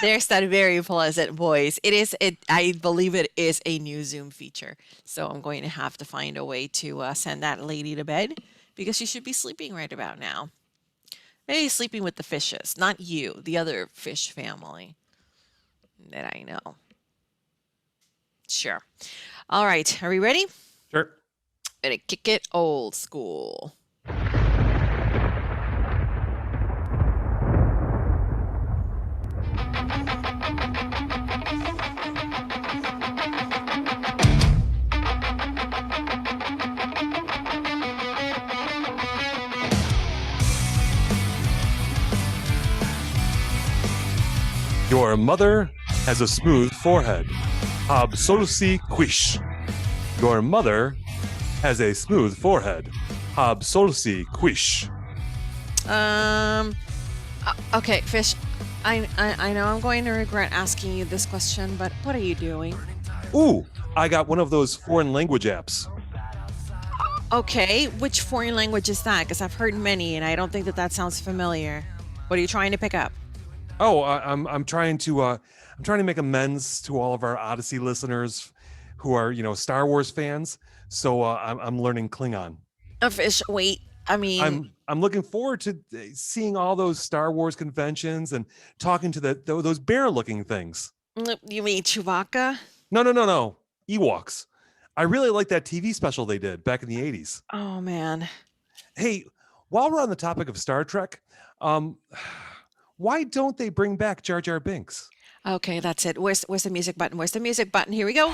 There's that very pleasant voice. I believe it is a new Zoom feature. So I'm going to have to find a way to send that lady to bed because she should be sleeping right about now. Maybe sleeping with the fishes, not you, the other fish family that I know. Sure. All right. Are we ready? Sure. Ready to kick it old school. Your mother has a smooth forehead. Absolutely quish. Your mother has a smooth forehead. Absolutely quish. Okay, fish. I know I'm going to regret asking you this question, but what are you doing? Ooh, I got one of those foreign language apps. Okay, which foreign language is that? Because I've heard many, and I don't think that that sounds familiar. What are you trying to pick up? Oh, I'm trying to make amends to all of our Odyssey listeners who are Star Wars fans. So I'm learning Klingon. A fish. Wait. I mean, I'm looking forward to seeing all those Star Wars conventions and talking to those bear looking things. you mean Chewbacca? No. Ewoks. I really like that TV special they did back in the 80s. Oh man. Hey, while we're on the topic of Star Trek, um, why don't they bring back Jar Jar Binks? Okay, that's it. Where's the music button? Where's the music button? Here we go.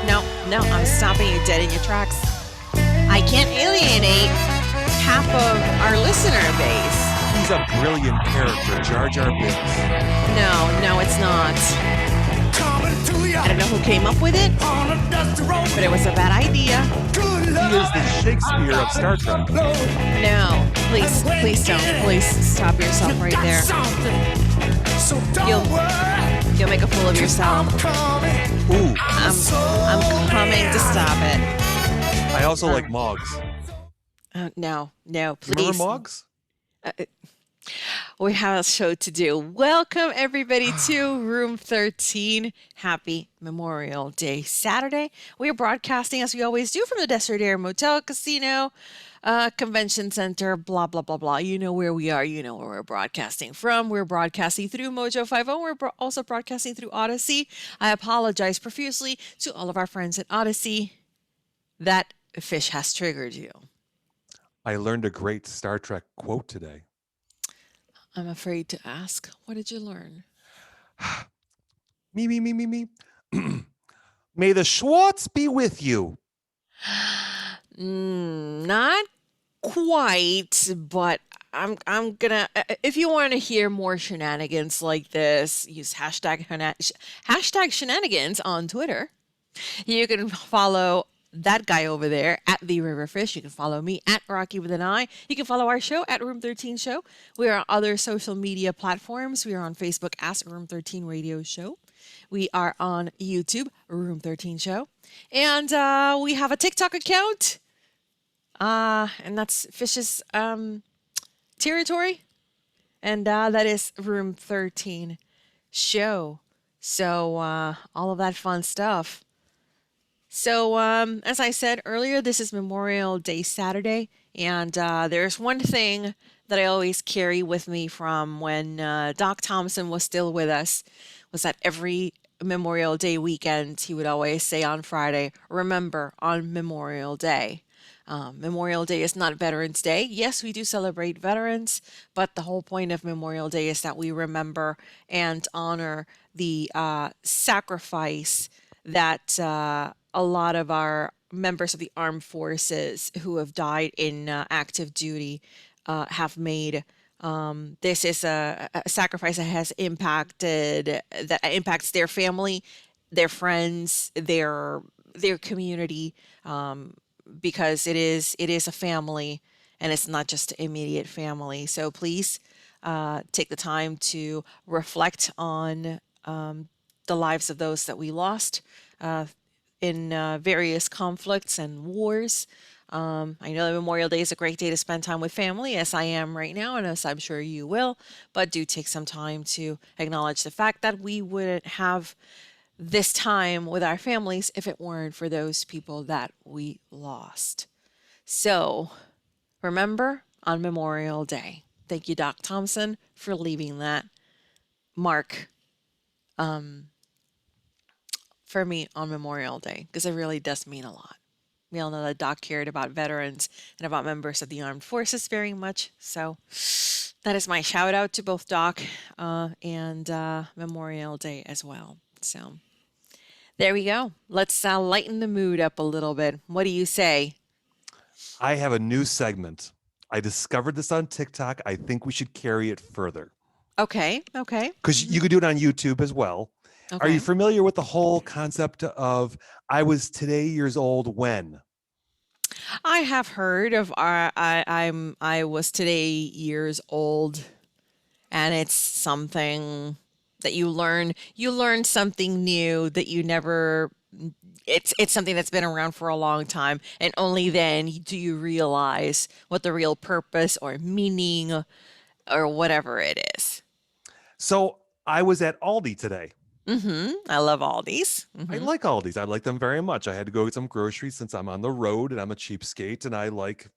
No, no, I'm stopping you dead in your tracks. I can't alienate half of our listener base. He's a brilliant character, Jar Jar Binks. No, it's not. I don't know who came up with it, but it was a bad idea. He is the Shakespeare of Star Trek. No, please don't. Please stop yourself right there. You'll make a fool of yourself. Ooh, I'm coming to stop it. I also like Moggs. No, You please. remember Moggs? We have a show to do. Welcome, everybody, to Room 13. Happy Memorial Day Saturday. We are broadcasting, as we always do, from the Desert Air Motel Casino, Convention Center, blah, blah, blah, blah. You know where we are. You know where we're broadcasting from. We're broadcasting through Mojo 50. We're also broadcasting through Odyssey. I apologize profusely to all of our friends at Odyssey. That fish has triggered you. I learned a great Star Trek quote today. I'm afraid to ask. What did you learn? Me. May the Schwartz be with you. Not quite, but I'm gonna. If you want to hear more shenanigans like this, use hashtag shenanigans on Twitter. You can follow that guy over there at the Riverfish. You can follow me at Rocky with an I. You can follow our show at Room 13 Show. We are on other social media platforms. We are on Facebook as Room 13 Radio Show. We are on YouTube, Room 13 Show. And we have a TikTok account. And that's Fish's territory. And that is Room 13 Show. So all of that fun stuff. So, as I said earlier, this is Memorial Day Saturday, and there's one thing that I always carry with me from when Doc Thompson was still with us, was that every Memorial Day weekend, he would always say on Friday, remember, on Memorial Day. Memorial Day is not Veterans Day. Yes, we do celebrate veterans, but the whole point of Memorial Day is that we remember and honor the sacrifice that a lot of our members of the armed forces who have died in active duty have made. This is a sacrifice that impacts their family, their friends, their community, because it is a family, and it's not just immediate family. So please take the time to reflect on the lives of those that we lost in various conflicts and wars. I know that Memorial Day is a great day to spend time with family, as I am right now, and as I'm sure you will, but do take some time to acknowledge the fact that we wouldn't have this time with our families if it weren't for those people that we lost. So, remember on Memorial Day. Thank you, Doc Thompson, for leaving that mark for me on Memorial Day because it really does mean a lot. We all know that Doc cared about veterans and about members of the armed forces very much. So that is my shout out to both Doc and Memorial Day as well. So there we go. Let's lighten the mood up a little bit. What do you say? I have a new segment. I discovered this on TikTok. I think we should carry it further Okay. Okay. because you could do it on YouTube as well. Are you Okay. familiar with the whole concept of I was today years old when? I have heard of I was today years old, and it's something that you learn something new that you never it's something that's been around for a long time, and only then do you realize what the real purpose or meaning or whatever it is. So I was at Aldi today. I love all these. I like Aldi's. I like them very much. I had to go get some groceries since I'm on the road and I'm a cheapskate and I like,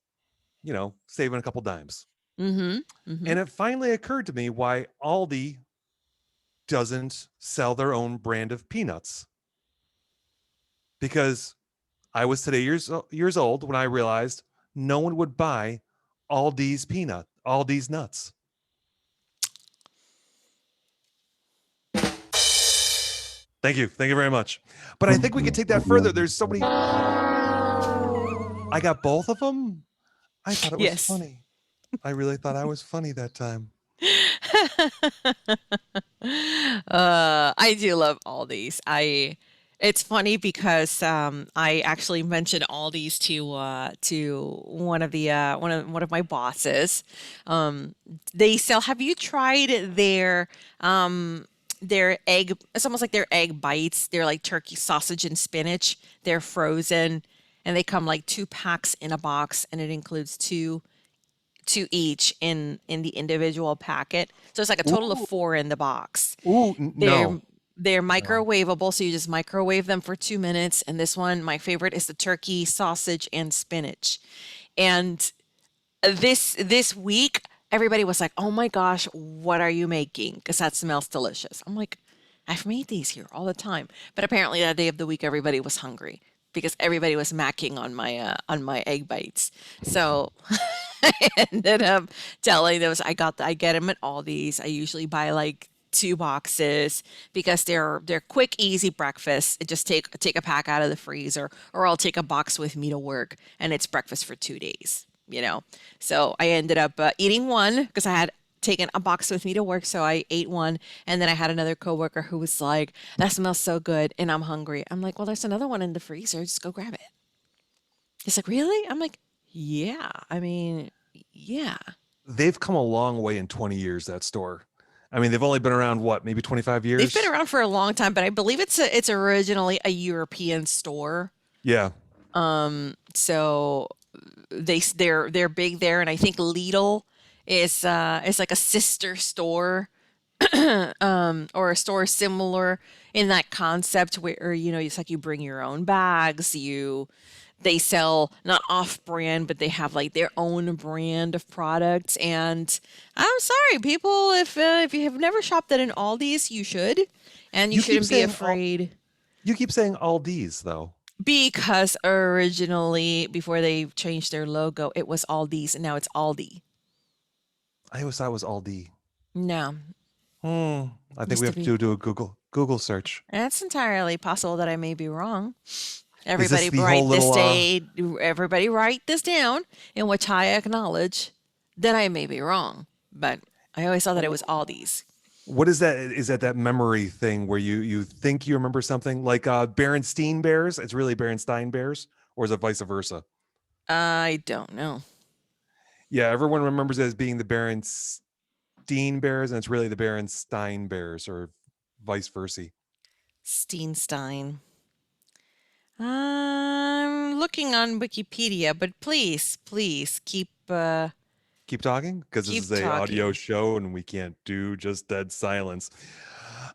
saving a couple dimes. Mhm. Mhm. And it finally occurred to me why Aldi doesn't sell their own brand of peanuts. Because I was today years old when I realized no one would buy Aldi's nuts. Thank you. Thank you very much. But I think we could take that further. There's so many. I got both of them. I thought it was Yes. funny. I really thought I was funny that time. I do love Aldi's. It's funny because I actually mentioned Aldi's to one of my bosses. Um, they sell. Have you tried their egg? It's almost like their egg bites. They're like turkey sausage and spinach. They're frozen, and they come like 2 packs in a box, and it includes two each in the individual packet. So it's like a total of Ooh, four in the box. They're no, they're no. microwavable, so you just microwave them for 2 minutes. And this one, my favorite, is the turkey, sausage, and spinach. And this week, everybody was like, "Oh my gosh, what are you making? Because that smells delicious." I'm like, "I've made these here all the time." But apparently, that day of the week, everybody was hungry because everybody was macking on my egg bites. So I ended up telling those I get them at Aldi's. I usually buy like 2 boxes because they're quick, easy breakfast. It just take a pack out of the freezer, or I'll take a box with me to work, and it's breakfast for 2 days. So I ended up eating one because I had taken a box with me to work, so I ate one, and then I had another coworker who was like, "That smells so good," and I'm hungry. I'm like, "Well, there's another one in the freezer. Just go grab it." He's like, "Really?" I'm like, "Yeah. I mean, yeah." They've come a long way in 20 years, that store. I mean, they've only been around, what, maybe 25 They've been years? around for a long time, but I believe it's originally a European store. Yeah. So they're big there, and I think Lidl is like a sister store, or a store similar in that concept where it's like you bring your own bags. They sell not off-brand, but they have like their own brand of products. And I'm sorry, people, if you have never shopped at an Aldi's, you should, and you You keep shouldn't be saying afraid. you keep saying Aldi's though. Because originally, before they changed their logo, it was Aldi's, and now it's Aldi. I always thought it was Aldi. No, Hmm. I think used we to have to be. do a Google search. And it's entirely possible that I may be wrong. Is this Everybody the whole write this little day. Everybody write this down, in which I acknowledge that I may be wrong. But I always thought that it was Aldi's. what is that? Is that memory thing where you think you remember something like Berenstein Bears? It's really Berenstein Bears, or is it vice versa? I don't know. Yeah, everyone remembers it as being the Berenstein Bears, and it's really the Berenstein Bears, or vice versa. Steenstein. I'm looking on Wikipedia, but please Keep talking because this keep is a audio talking. show and we can't do just dead silence.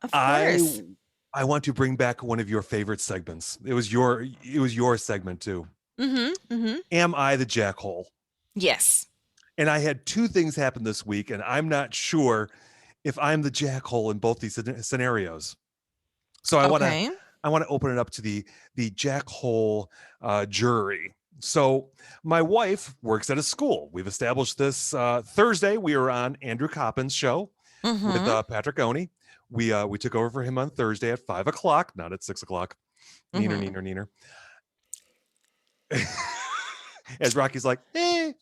Of I course. I want to bring back one of your favorite segments. It was your segment too. Mm-hmm. Am I the jackhole? Yes. And I had two things happen this week, and I'm not sure if I'm the jackhole in both these scenarios. So Okay. I want to open it up to the jackhole jury. So my wife works at a school. We've established this Thursday. We were on Andrew Coppin's show with Mm-hmm. Patrick Oney. We took over for him on Thursday at 5 o'clock, not at 6 o'clock. Neener, Mm-hmm. neener, neener. As Rocky's like, eh.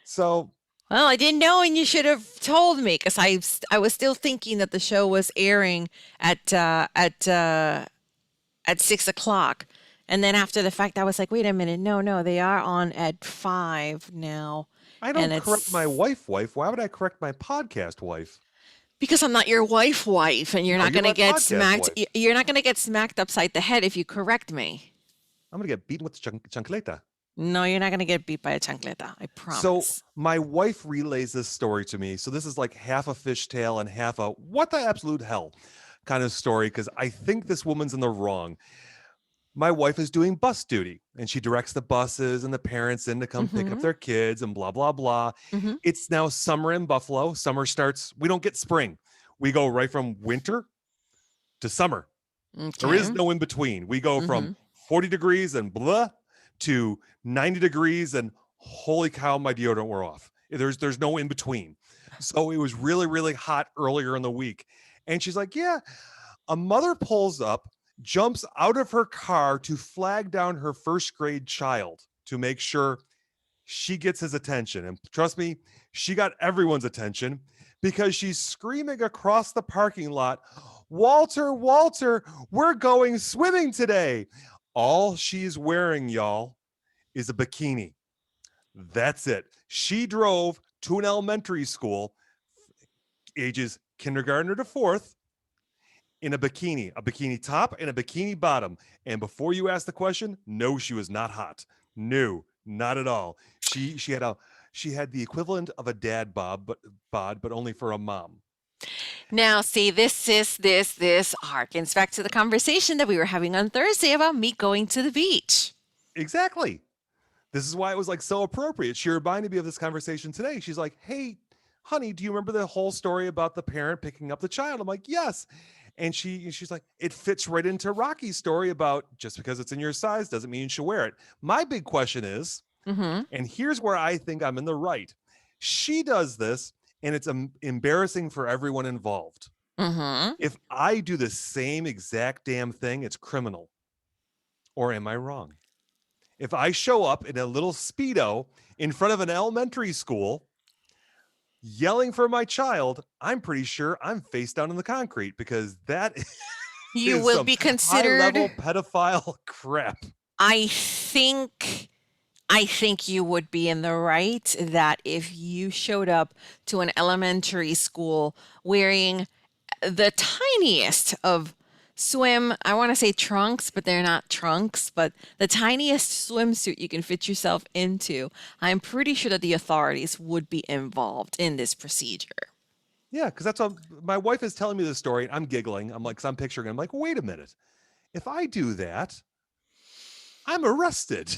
So Well, I didn't know, and you should have told me because I was still thinking that the show was airing at uh, at uh, at 6 o'clock, and then after the fact, I was like, wait a minute, no, they are on at 5 now, I and don't correct my it's wife. Why would I correct my podcast wife? because I'm not your wife, and you're No, not you're gonna my get podcast smacked. wife. You're not gonna get smacked upside the head if you correct me. I'm gonna get beaten with the chancleta. No, you're not gonna get beat by a chancleta. I So promise. my wife relays this story to me. So this is like half a fishtail and half a what the absolute hell kind of story because I think this woman's in the wrong. My wife is doing bus duty and she directs the buses and the parents in to come pick up Mm-hmm. their kids and blah blah blah. Mm-hmm. It's now summer in Buffalo. Summer starts, we don't get spring. We go right from winter to summer. There is Okay. no in between. We go from Mm-hmm. 40 degrees and blah to 90 degrees and holy cow, my deodorant wore off. There's no in between. So it was really, really hot earlier in the week. And she's like, yeah, a mother pulls up, jumps out of her car to flag down her first grade child to make sure she gets his attention. And trust me, she got everyone's attention because she's screaming across the parking lot, Walter, Walter, we're going swimming today. All she's wearing, y'all, is a bikini. That's it. She drove to an elementary school, ages kindergartner to fourth, in a bikini top and a bikini bottom. And before you ask the question, no, she was not hot. No, not at all. She had the equivalent of a dad bod, but only for a mom. Now, see, this harkens back to the conversation that we were having on Thursday about me going to the beach. Exactly. This is why it was like so appropriate. She reminded me of this conversation today. She's like, "Hey, honey, do you remember the whole story about the parent picking up the child?" I'm like, "Yes." And she's like, "It fits right into Rocky's story about just because it's in your size doesn't mean you should wear it." My big question is, Mm-hmm. and here's where I think I'm in the right. She does this and it's embarrassing for everyone involved. Mm-hmm. If I do the same exact damn thing, it's criminal. Or am I wrong? If I show up in a little Speedo in front of an elementary school yelling for my child, I'm pretty sure I'm face down in the concrete because that You is will some be high level considered, pedophile crap. I think I think you would be in the right that if you showed up to an elementary school wearing the tiniest of swim, I want to say trunks, but they're not trunks, but the tiniest swimsuit you can fit yourself into, I'm pretty sure that the authorities would be involved in this procedure. Yeah, because that's what my wife is telling me the story. And I'm giggling. I'm like, because I'm picturing, I'm like, wait a minute. If I do that, I'm arrested.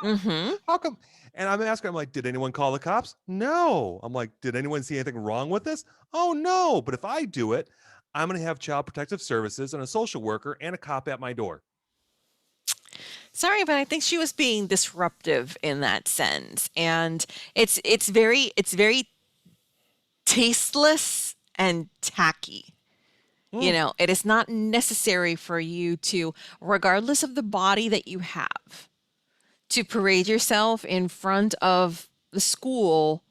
Mm-hmm. How come? And I'm asking, I'm like, did anyone call the cops? No. I'm like, did anyone see anything wrong with this? Oh, no. But if I do it, I'm going to have Child Protective Services and a social worker and a cop at my door. Sorry, but I think she was being disruptive in that sense. And it's very tasteless and tacky. Hmm. It is not necessary for you to, regardless of the body that you have, to parade yourself in front of the school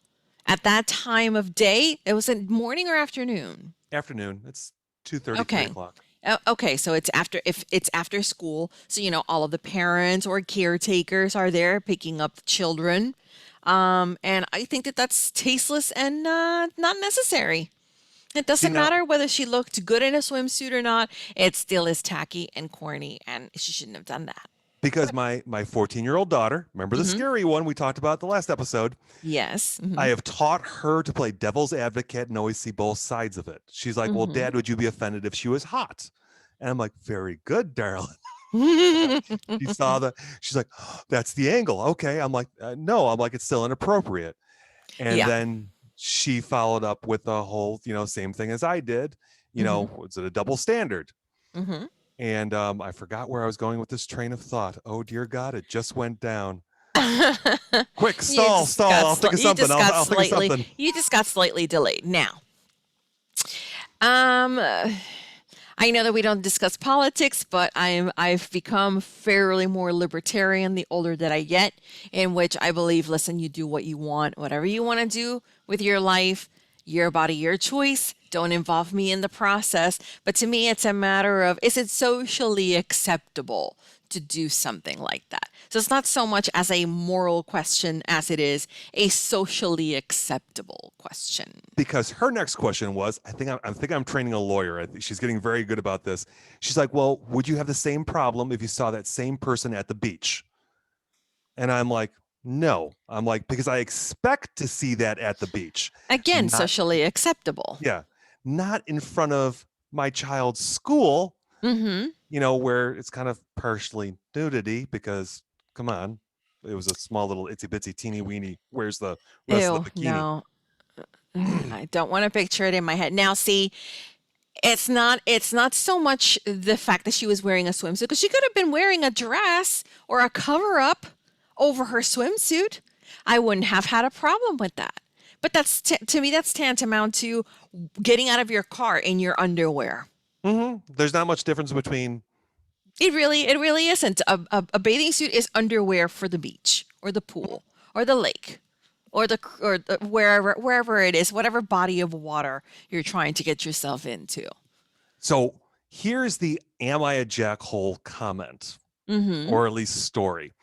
at that time of day. It was a morning or afternoon. Afternoon. It's 2:30, Okay. 3 o'clock. Okay, so it's after if it's after school, so all of the parents or caretakers are there picking up the children. And I think that that's tasteless and not necessary. It See, doesn't now, matter whether she looked good in a swimsuit or not. It still is tacky and corny, and she shouldn't have done that. because my 14-year-old daughter, remember the Hmm. scary one we talked about the last episode, Yes. I Hmm. have taught her to play devil's advocate and always see both sides of it. She's like, "Well, Hmm. Dad, would you be offended if she was hot?" And I'm like, "Very good, darling." She saw the, she's like, "Oh, that's the angle. Okay." I'm like, "No." I'm like, "It's still inappropriate." And Yeah. then she followed up with the whole, same thing as I did. Hmm. Was it a double standard? Hmm. And I forgot where I was going with this train of thought. Oh dear God, it just went down. Quick, stall, stall. I'll think of something. I'll think of something. You just got slightly delayed. Now, um, I know that we don't discuss politics, but I've become fairly more libertarian the older that I get, in which I believe, listen, you do what you want, whatever you want to do with your life, your body, your choice. Don't involve me in the process. But to me, it's a matter of, is it socially acceptable to do something like that? So it's not so much as a moral question as it is a socially acceptable question. Because her next question was, I think I'm training a lawyer. I think she's getting very good about this. She's like, "Well, would you have the same problem if you saw that same person at the beach?" And I'm like, "No." I'm like, because I expect to see that at the beach, Again, not socially acceptable. yeah, not in front of my child's school, Mm-hmm. where it's kind of partially nudity because come on, it was a small little itsy bitsy teeny weeny. Where's the rest of Ew, the bikini? no. I don't want to picture it in my head. Now, see, it's not so much the fact that she was wearing a swimsuit, because she could have been wearing a dress or a cover up over her swimsuit. I wouldn't have had a problem with that. But to me, that's tantamount to getting out of your car in your underwear. There's not much difference between It really isn't. A bathing suit is underwear for the beach or the pool or the lake or wherever it is, whatever body of water you're trying to get yourself into. so here's the am I a jackhole comment, Mm-hmm. or at least story.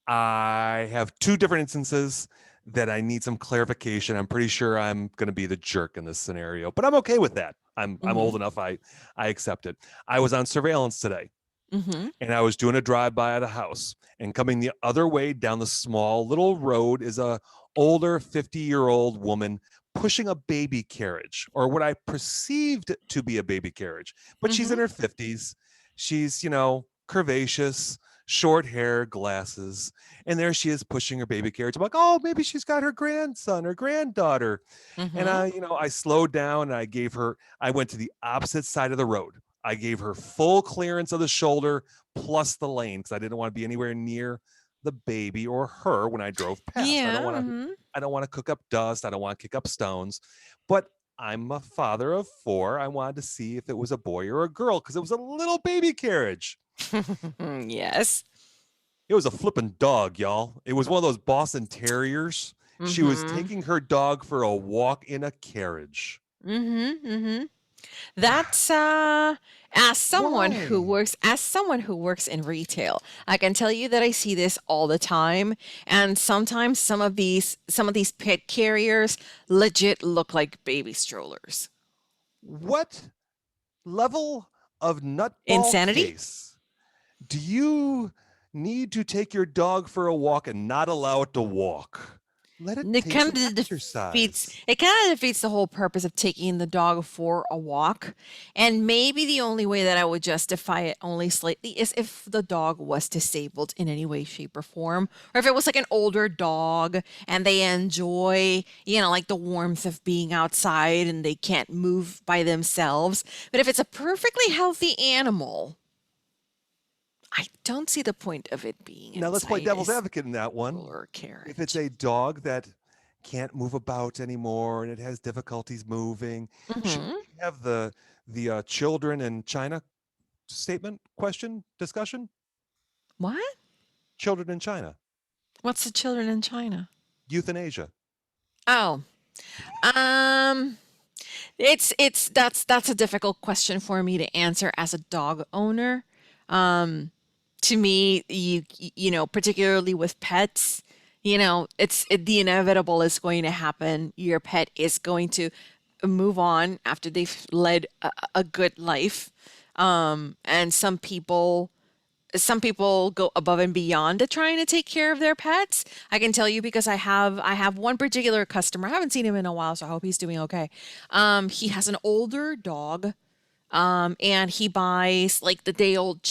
I have two different instances that I need some clarification. I'm pretty sure I'm going to be the jerk in this scenario, but I'm okay with that. I'm Mm-hmm. old enough. I accept it. I was on surveillance today Mm-hmm. and I was doing a drive by at a house, and coming the other way down the small little road is a older 50-year-old woman pushing a baby carriage, or what I perceived to be a baby carriage, but she's in Mm-hmm. her 50s. She's, curvaceous, short hair, glasses, and there she is pushing her baby carriage. I'm like, "Oh, maybe she's got her grandson or granddaughter." And Mm-hmm. I slowed down and I went to the opposite side of the road. I gave her full clearance of the shoulder plus the lane because I didn't want to be anywhere near the baby or her when I drove past. Yeah. Mm-hmm. I don't want to cook up dust. I don't want to kick up stones. But I'm a father of four. I wanted to see if it was a boy or a girl because it was a little baby carriage. Yes. It was a flippin' dog, y'all. It was one of those Boston Terriers. She was Mm-hmm. taking her dog for a walk in a carriage. Mm-hmm. Mm-hmm. That's Why? as someone who works in retail, I can tell you that I see this all the time, and sometimes some of these pet carriers legit look like baby strollers. What level of nutball Insanity? case do you need to take your dog for a walk and not allow it to walk? Let it It take kind some of defeats exercise. it kind of defeats the whole purpose of taking the dog for a walk. And maybe the only way that I would justify it only slightly is if the dog was disabled in any way, shape, or form, or if it was like an older dog and they enjoy, like the warmth of being outside and they can't move by themselves. But if it's a perfectly healthy animal, I don't see the point of it being Now let's play inside a devil's advocate in that one. stroller If it's carriage. a dog that can't move about anymore and it has difficulties moving, should Hmm. we have the children in China statement, question, discussion? What? Children in China, What's the children in China? euthanasia. Oh, um, that's a difficult question for me to answer as a dog owner. Um, to me, particularly with pets, the inevitable is going to happen. Your pet is going to move on after they've led a good life. And some people some people go above and beyond to trying to take care of their pets. I can tell you because I have one particular customer. I haven't seen him in a while, so I hope he's doing okay. He has an older dog. And he buys like the day old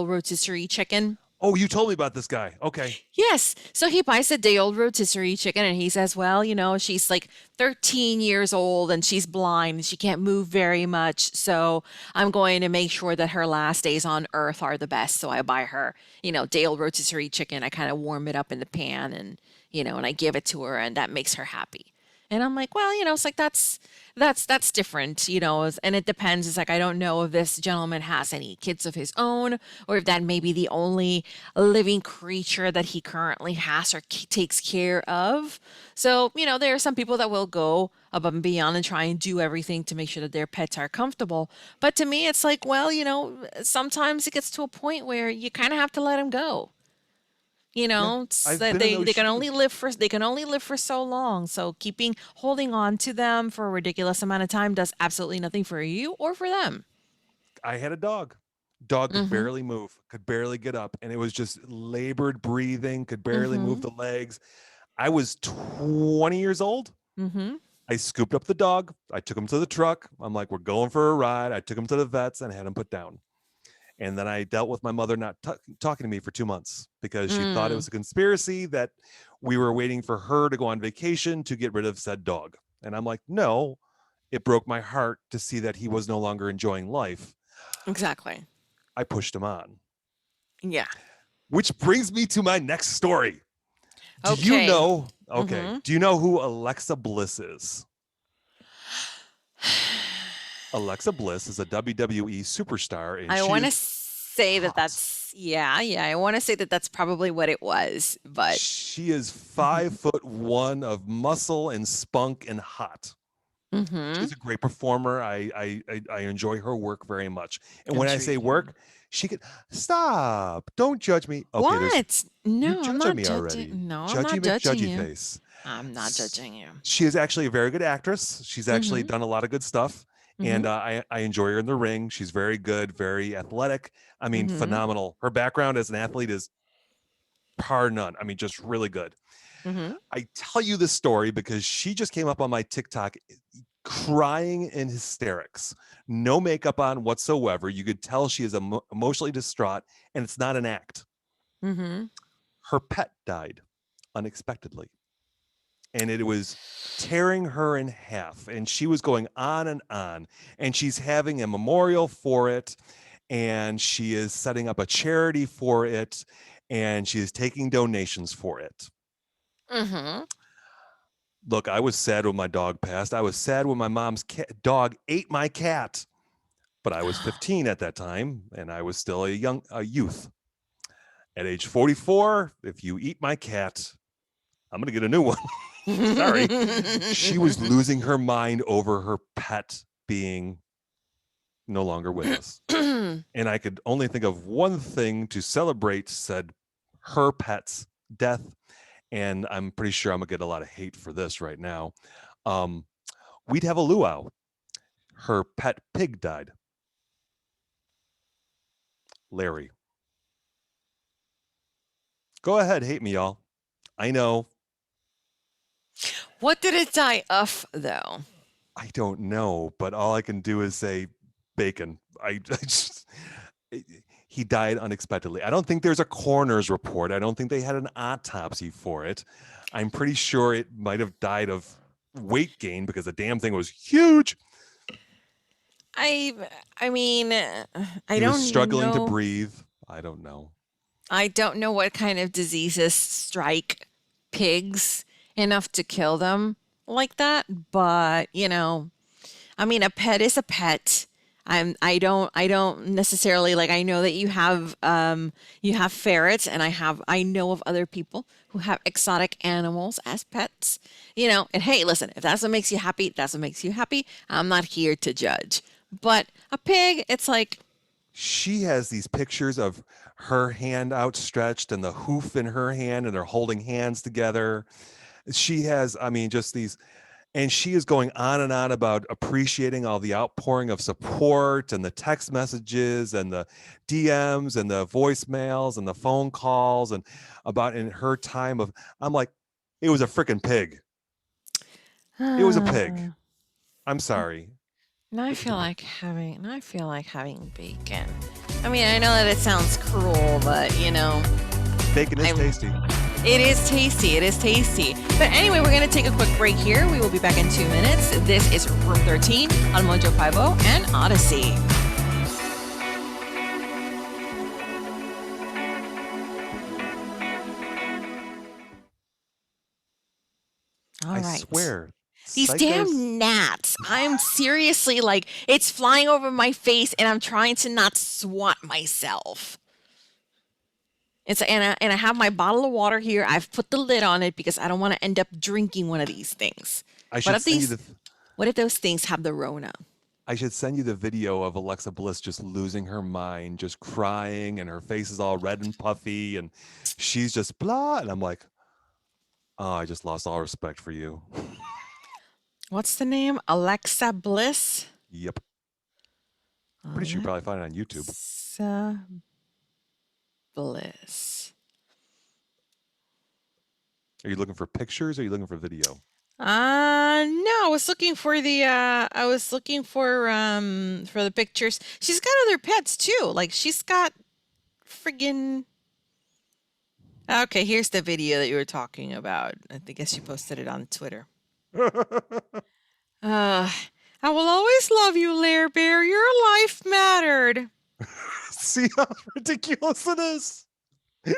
rotisserie chicken. Oh, you told me about this guy. Okay. Yes. So he buys the day old rotisserie chicken and he says, well, she's like 13 years old and she's blind and she can't move very much. So I'm going to make sure that her last days on earth are the best. So I buy her, day old rotisserie chicken. I kind of warm it up in the pan and, and I give it to her and that makes her happy. And I'm like, well, it's like that's different, and it depends. It's like I don't know if this gentleman has any kids of his own or if that may be the only living creature that he currently has or takes care of. So, there are some people that will go above and beyond and try and do everything to make sure that their pets are comfortable. But to me, it's like, well, sometimes it gets to a point where you kind of have to let them go. Yeah. It's I've that been in they those can only shoes. live for so long. So holding on to them for a ridiculous amount of time does absolutely nothing for you or for them. I had a dog. Dog could Mhm. barely move, could barely get up, and it was just labored breathing, could barely move Mhm. the legs. I was 20 years old. Mhm. I scooped up the dog. I took him to the truck. I'm like, we're going for a ride. I took him to the vets and had him put down. And then I dealt with my mother not talking to me for 2 months because she thought it Mm. was a conspiracy that we were waiting for her to go on vacation to get rid of said dog. And I'm like, no, it broke my heart to see that he was no longer enjoying life. Exactly. I pushed him on, Yeah. which brings me to my next story. Do you Okay. know? Okay. Mhm. Do you know who Alexa Bliss is? Alexa Bliss is a WWE superstar and I she want to is say that hot. that's yeah, yeah. I want to say that that's probably what it was, but She is mhm. 5'1" of muscle and spunk and hot. Mhm. She's a great performer. I enjoy her work very much. And I'm when I sure you say do. work, she could stop. Don't judge me. Okay, there's What? you No, I'm judging not me judging. already. No, I'm Judgy not judging McJudgy you. face. I'm not S- judging you. She is actually a very good actress. She's actually Mhm. done a lot of good stuff. Mhm. And I enjoy her in the ring. She's very good, very athletic. I mean, Mhm. phenomenal. Her background as an athlete is par none. I mean, just really good. Mhm. I tell you this story because she just came up on my TikTok crying in hysterics. No makeup on whatsoever. You could tell she is emotionally distraught, and it's not an act. Mhm. Her pet died unexpectedly, and it was tearing her in half. And she was going on, and she's having a memorial for it, and she is setting up a charity for it, and she is taking donations for it. Mhm. Look, I was sad when my dog passed. I was sad when my mom's dog ate my cat, but I was 15 at that time and I was still a youth. At age 44, if you eat my cat, I'm going to get a new one. Sorry. She was losing her mind over her pet being no longer with us. And I could only think of one thing to celebrate said her pet's death. And I'm pretty sure I'm going to get a lot of hate for this right now. Um, we'd have a luau. Her pet pig died. Larry. Go ahead, hate me, y'all. I know. What did it die of, though? I don't know, but all I can do is say bacon. I just he died unexpectedly. I don't think there's a coroner's report. I don't think they had an autopsy for it. I'm pretty sure it might have died of weight gain because the damn thing was huge. I I mean, I He was don't struggling to know. breathe. I don't know. I don't know what kind of diseases strike pigs enough to kill them like that, but I mean, a pet is a pet. I don't necessarily like I know that you have ferrets and I know of other people who have exotic animals as pets. And hey, listen, if that's what makes you happy, that's what makes you happy. I'm not here to judge. But a pig, it's like, She has these pictures of her hand outstretched and the hoof in her hand, and they're holding hands together. She has, I mean, just these. And she is going on and on about appreciating all the outpouring of support and the text messages and the DMs and the voicemails and the phone calls and about in her time of, I'm like, it was a freaking pig. It was a pig. I'm sorry. Now I feel like having bacon. I mean, I know that it sounds cruel, but Bacon is tasty. it is tasty. It is tasty. But anyway, we're going to take a quick break here. We will be back in 2 minutes. This is Room 13 on Mojo 50 and Odyssey. All I right. swear. These Psychos- damn gnats. I'm seriously like, it's flying over my face and I'm trying to not swat myself. And I have my bottle of water here. I've put the lid on it because I don't want to end up drinking one of these things. I should if send you these- What if those things have the Rona? I should send you the video of Alexa Bliss just losing her mind, just crying, and her face is all red and puffy, and she's just blah. And I'm like, oh, I just lost all respect for you. What's the name? Alexa Bliss? Yep. Pretty sure you probably find it on YouTube. Alexa Bliss. Are you looking for pictures or are you looking for video? No, I was looking for the for the pictures. She's got other pets too. Like she's got friggin' Okay, here's the video that you were talking about. I guess you posted it on Twitter. I will always love you, Lair Bear. Your life mattered. See how ridiculous it is?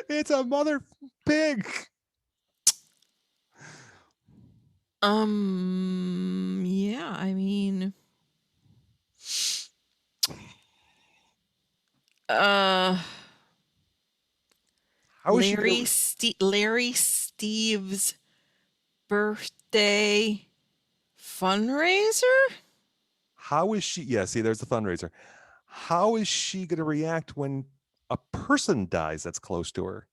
It's a mother pig. Yeah, I mean, How is she Larry gonna- Larry Steve's birthday fundraiser? How is she? Yeah, see, there's the fundraiser. How is she going to react when a person dies that's close to her?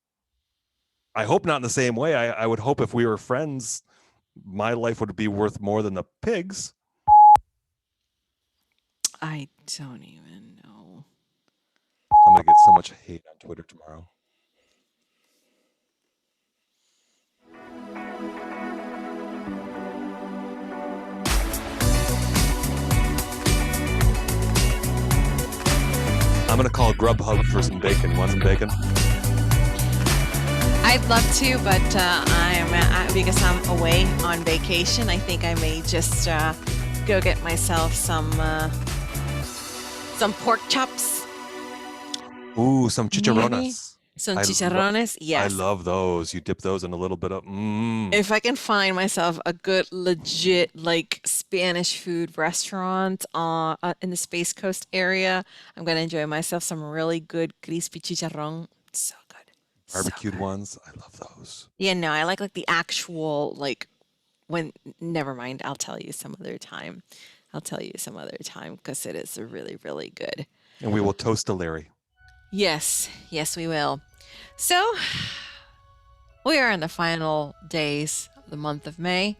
I hope not in the same way. I would hope if we were friends, my life would be worth more than the pigs. I don't even know. I'm going to get so much hate on Twitter tomorrow. I'm going to call Grubhub for some bacon. Want some bacon? I'd love to, but because I'm away on vacation, I think I may just go get myself some pork chops. Ooh, some chicharrones. Some I lo- chicharrones. Yes. I love those. You dip those in a little bit of If I can find myself a good, legit, like Spanish food restaurant in the Space Coast area, I'm gonna enjoy myself some really good crispy chicharrón. So good. So barbecued good. ones. I love those. Yeah, no, I like the actual never mind, I'll tell you some other time. Because it is really, really good. And we will toast to Larry. Yes, we will. So, we are in the final days of the month of May.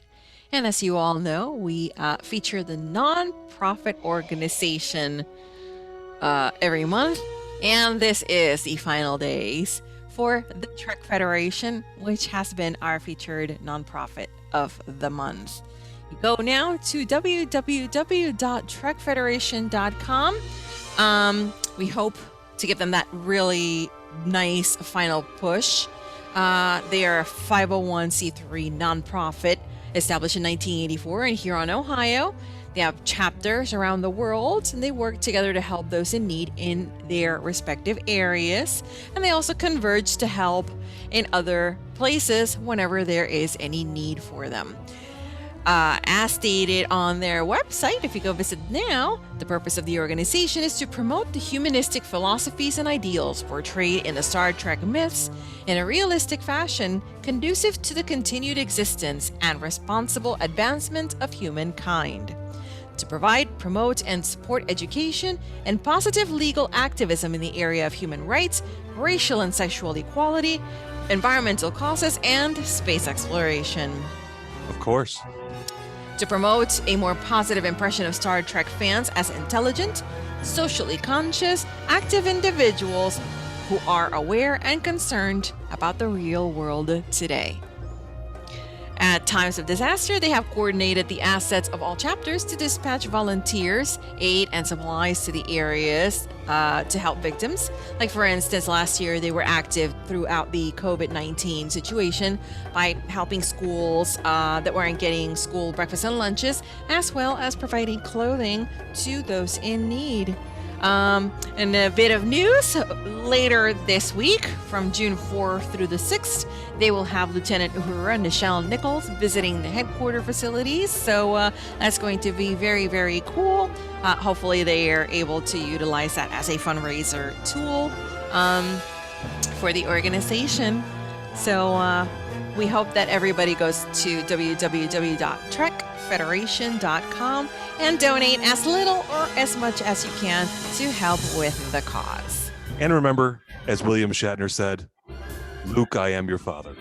And as you all know, we feature the non-profit organization every month. And this is the final days for the Trek Federation, which has been our featured nonprofit of the month. You go now to www.trekfederation.com. We hope to give them that really nice final push. They are a 501c3 nonprofit established in 1984 in Huron, Ohio. They have chapters around the world, and they work together to help those in need in their respective areas. And they also converge to help in other places whenever there is any need for them. As stated on their website, if you go visit now, the purpose of the organization is to promote the humanistic philosophies and ideals portrayed in the Star Trek myths in a realistic fashion conducive to the continued existence and responsible advancement of humankind. To provide, promote, and support education and positive legal activism in the area of human rights, racial and sexual equality, environmental causes, and space exploration. Of course. to promote a more positive impression of Star Trek fans as intelligent, socially conscious, active individuals who are aware and concerned about the real world today. At times of disaster, they have coordinated the assets of all chapters to dispatch volunteers, aid, and supplies to the areas to help victims. Like, for instance, last year they were active throughout the COVID-19 situation by helping schools that weren't getting school breakfast and lunches, as well as providing clothing to those in need. And a bit of news, later this week, from June 4th through the 6th, they will have Lieutenant Uhura Nichelle Nichols visiting the headquarter facilities. So that's going to be very, very cool. Hopefully they are able to utilize that as a fundraiser tool for the organization. So we hope that everybody goes to www.trekfederation.com and donate as little or as much as you can to help with the cause. And remember, as William Shatner said, Luke, I am your father.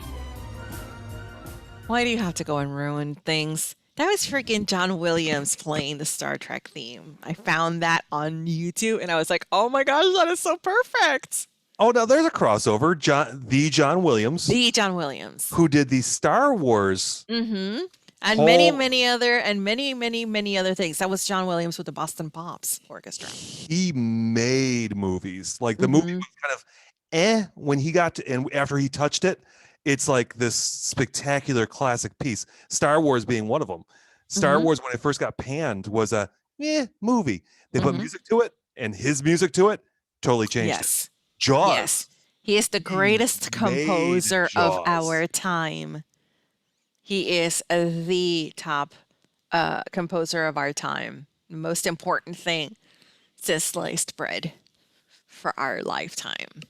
Why do you have to go and ruin things? That was freaking John Williams playing the Star Trek theme. I found that on YouTube and I was like, oh my gosh, that is so perfect. Oh, now there's a crossover. The John Williams, Who did the Star Wars. Mm-hmm. And many other things. That was John Williams with the Boston Pops Orchestra. He made movies. Like the movie was kind of when he got to, and after he touched it, it's like this spectacular classic piece. Star Wars being one of them. Star Wars, when it first got panned, was a movie. They put music to it, and his music to it totally changed it. Jaws. Yes. He is the greatest composer of our time. He is the top composer of our time. The most important thing since sliced bread for our lifetime.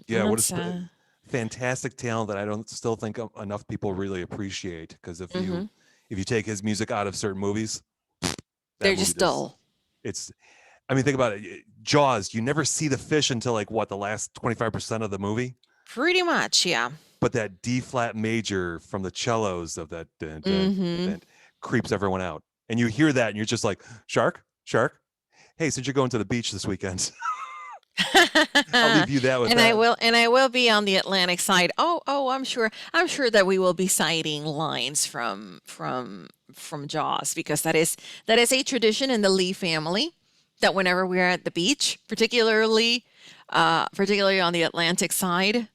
Yeah, what a fantastic talent that I don't still think enough people really appreciate. Because if you take his music out of certain movies, they're just dull. I mean, think about it. Jaws, you never see the fish until like what, the last 25% of the movie? Pretty much, yeah. But that D flat major from the cellos of that creeps everyone out. And you hear that and you're just like, shark. Hey, since you're going to the beach this weekend, I'll leave you that with that. I will be on the Atlantic side. Oh, I'm sure that we will be citing lines from Jaws, because that is a tradition in the Lee family, that whenever we're at the beach, particularly on the Atlantic side,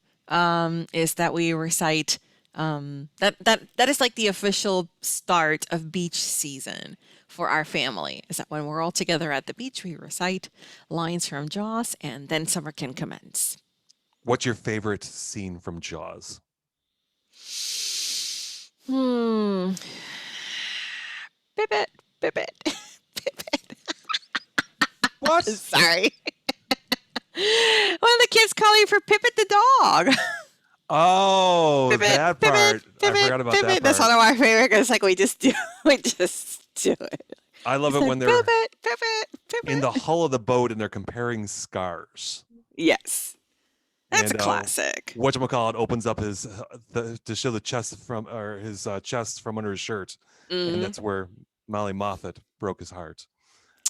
is that we recite that is like the official start of beach season for our family, is that when we're all together at the beach, we recite lines from Jaws, and then summer can commence. What's your favorite scene from Jaws? Pippet. What? Sorry. When the kids call you for Pippet the dog. Oh, Pippet, that part. I forgot about that part. That's one of my favorite, because like we just do it. I love it when they're Pippet. in the hull of the boat and they're comparing scars. Yes. That's a classic. Whatchamacallit opens up his to show the chest from his chest from under his shirt. And that's where Molly Moffat broke his heart.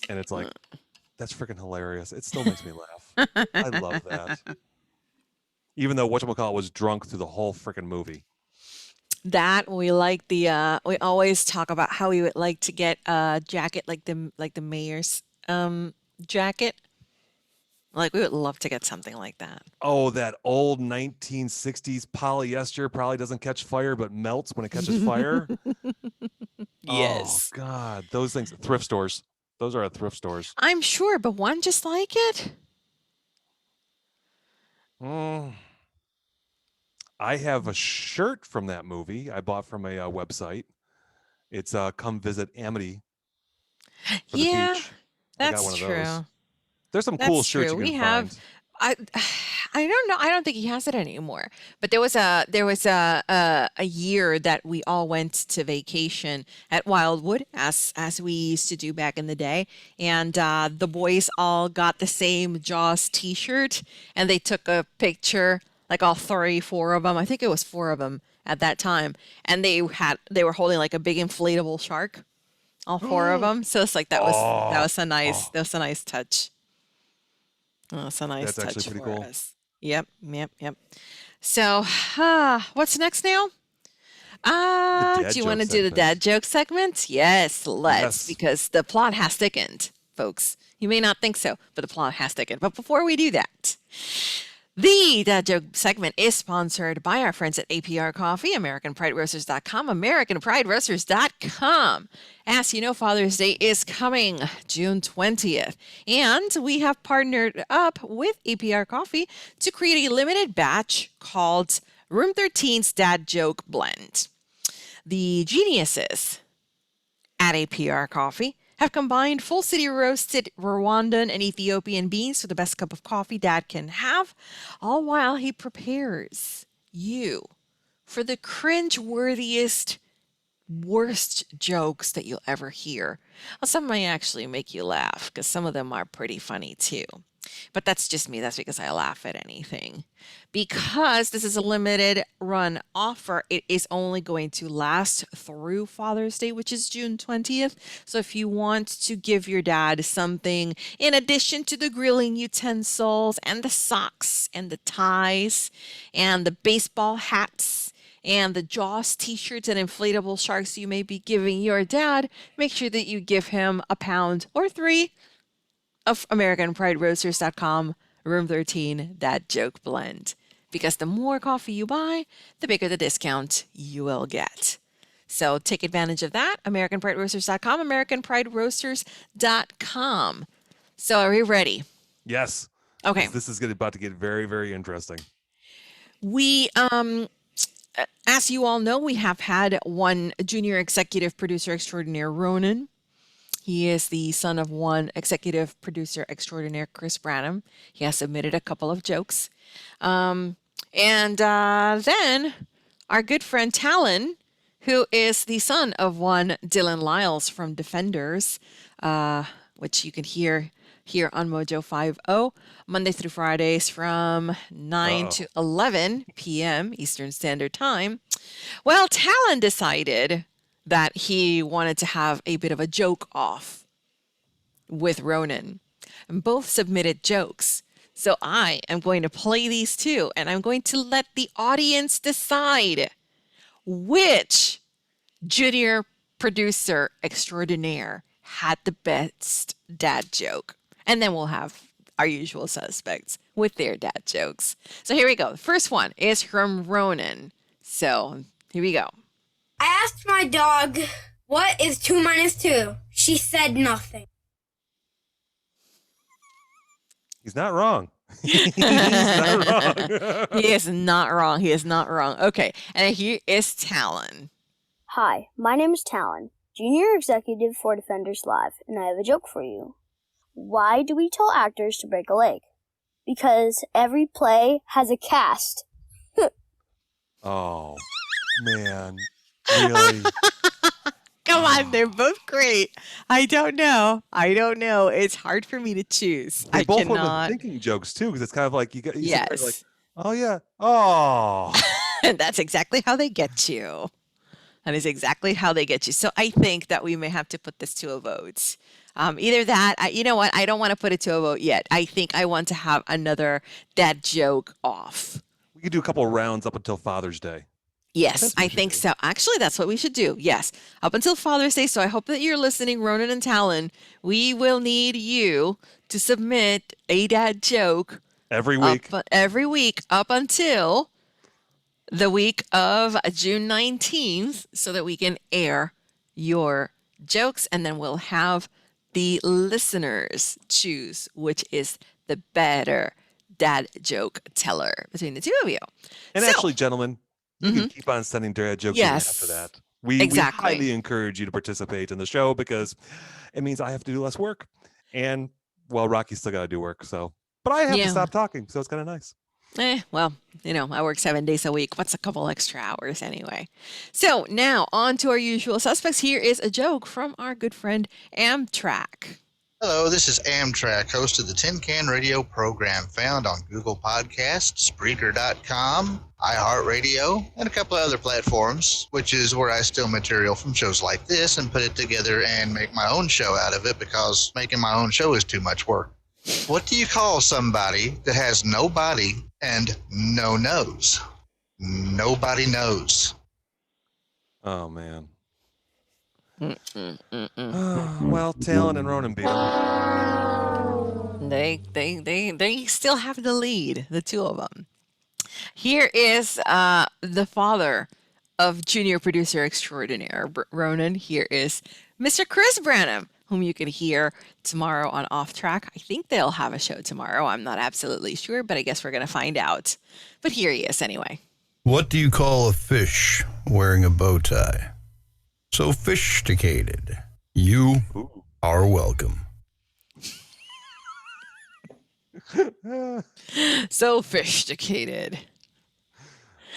And it's like, that's freaking hilarious. It still makes me laugh. I love that. Even though whatchamacallit was drunk through the whole freaking movie. That we like we always talk about how we would like to get a jacket like the mayor's jacket. Like, we would love to get something like that. Oh, that old 1960s polyester probably doesn't catch fire, but melts when it catches fire. Yes. Oh, God. Those things, thrift stores. Those are at thrift stores. I'm sure, but one just like it? I have a shirt from that movie I bought from a website. It's Come Visit Amity for the beach. That's I got one true. of those. There's some cool shirts you can find. I don't know. I don't think he has it anymore. But there was a year that we all went to vacation at Wildwood, as we used to do back in the day, and the boys all got the same Jaws T-shirt, and they took a picture, like all 3, 4 of them. I think it was 4 of them, at that time, and they were holding like a big inflatable shark, all four of them. So it's like Oh, that oh, was a nice touch. Oh, that's a nice that's actually touch pretty for cool. us. Yep, yep, yep. So, what's next now? The Do dad you want joke to do the dad segment. joke segment? Yes, let's, Yes. because the plot has thickened, folks. You may not think so, but the plot has thickened. But before we do that, the Dad Joke segment is sponsored by our friends at APR Coffee, AmericanPrideRoasters.com, AmericanPrideRoasters.com. As you know, Father's Day is coming June 20th, and we have partnered up with APR Coffee to create a limited batch called Room 13's Dad Joke Blend. The geniuses at APR Coffee have combined full city roasted Rwandan and Ethiopian beans for the best cup of coffee Dad can have, all while he prepares you for the cringe-worthiest, worst jokes that you'll ever hear. Well, some might actually make you laugh because some of them are pretty funny too. But that's just me. That's because I laugh at anything. Because this is a limited run offer, it is only going to last through Father's Day, which is June 20th. So if you want to give your dad something in addition to the grilling utensils and the socks and the ties and the baseball hats and the Jaws t-shirts and inflatable sharks you may be giving your dad, make sure that you give him a pound or three of AmericanPrideRoasters.com Room 13 Dad Joke Blend. Because the more coffee you buy, the bigger the discount you will get. So take advantage of that. AmericanPrideRoasters.com, AmericanPrideRoasters.com. So are we ready? Yes. Okay. Because this is about to get very, very interesting. We as you all know, we have had one junior executive producer extraordinaire, Ronan. He is the son of one executive producer extraordinaire, Chris Branham. He has submitted a couple of jokes. And then our good friend Talon, who is the son of one Dylan Lyles from Defenders, which you can hear here on Mojo 50, Monday through Fridays from 9 Uh-oh. to 11 p.m. Eastern Standard Time. Well, Talon decided that he wanted to have a bit of a joke off with Ronan, and both submitted jokes. So I am going to play these two, and I'm going to let the audience decide which junior producer extraordinaire had the best dad joke. And then we'll have our usual suspects with their dad jokes. So here we go. The first one is from Ronan. So here we go. I asked my dog, what is 2 minus 2? She said nothing. He's not wrong. He's not wrong. He is not wrong. He is not wrong. Okay. And here is Talon. Hi, my name is Talon, Junior Executive for Defenders Live, and I have a joke for you. Why do we tell actors to break a leg? Because every play has a cast. Oh, man. Really? Come on, they're both great. I don't know. It's hard for me to choose. They I both went cannot. with thinking jokes too, because it's kind of like you sit there Yes. like, oh yeah, oh. And that's exactly how they get you. That is exactly how they get you. So I think that we may have to put this to a vote. Either that, you know what? I don't want to put it to a vote yet. I think I want to have another dad joke off. We could do a couple of rounds up until Father's Day. Yes, That's what I we should think do. so. Actually, that's what we should do. Yes, up until Father's Day. So I hope that you're listening, Ronan and Talon. We will need you to submit a dad joke Every week. every week up until the week of June 19th so that we can air your jokes, and then we'll have the listeners choose which is the better dad joke teller between the two of you. And So- actually, gentlemen, you can keep on sending dad jokes even Yes, after that. We exactly. highly encourage you to participate in the show because it means I have to do less work. And, well, Rocky's still got to do work. So, but I have Yeah. to stop talking. So it's kind of nice. Well, I work 7 days a week. What's a couple extra hours anyway? So now on to our usual suspects. Here is a joke from our good friend Amtrak. Hello, this is Amtrak, host of the Tin Can Radio program, found on Google Podcasts, Spreaker.com, iHeartRadio, and a couple of other platforms, which is where I steal material from shows like this and put it together and make my own show out of it because making my own show is too much work. What do you call somebody that has no body and no nose? Nobody knows. Oh man. Mm-mm-mm-mm. Well, Talon and Ronan beat him. They still have the lead, the two of them. Here is the father of junior producer extraordinaire Ronan. Here is Mr. Chris Branham, whom you can hear tomorrow on Off Track. I think they'll have a show tomorrow. I'm not absolutely sure, but I guess we're going to find out. But here he is anyway. What do you call a fish wearing a bow tie? Sophisticated. You are welcome. Sophisticated.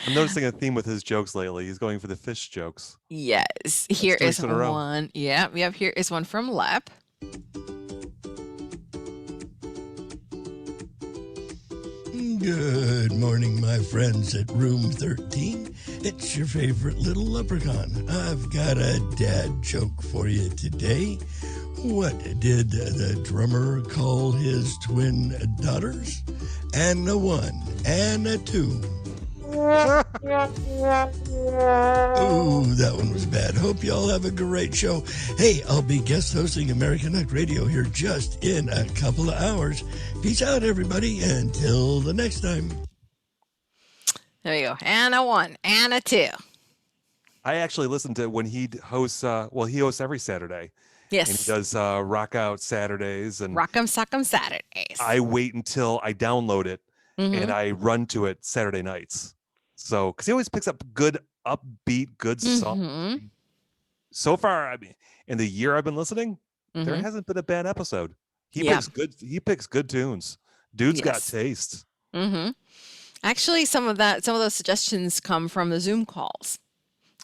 I'm noticing a theme with his jokes lately. He's going for the fish jokes. Yes. Here Three is in a row. one. Yep. Here is one from Lep. Good morning, my friends at Room 13. It's your favorite little leprechaun. I've got a dad joke for you today. What did the drummer call his twin daughters? Anna 1, Anna 2. Ooh, that one was bad. Hope you all have a great show. Hey, I'll be guest hosting American Act Radio here just in a couple of hours. Peace out, everybody. Until the next time. There you go. Anna 1, Anna 2. I actually listened to when he hosts. He hosts every Saturday. Yes. And he does Rock Out Saturdays. And Rock'em Sock'em Saturdays. I wait until I download it Mhm. and I run to it Saturday nights. So, because he always picks up good, upbeat, good songs. Mhm. So far, I mean, in the year I've been listening, there Mhm. hasn't been a bad episode. He Yeah. picks good. He picks good tunes. Dude's got Yes. taste. Mm-hmm. Actually, some of those suggestions come from the Zoom calls,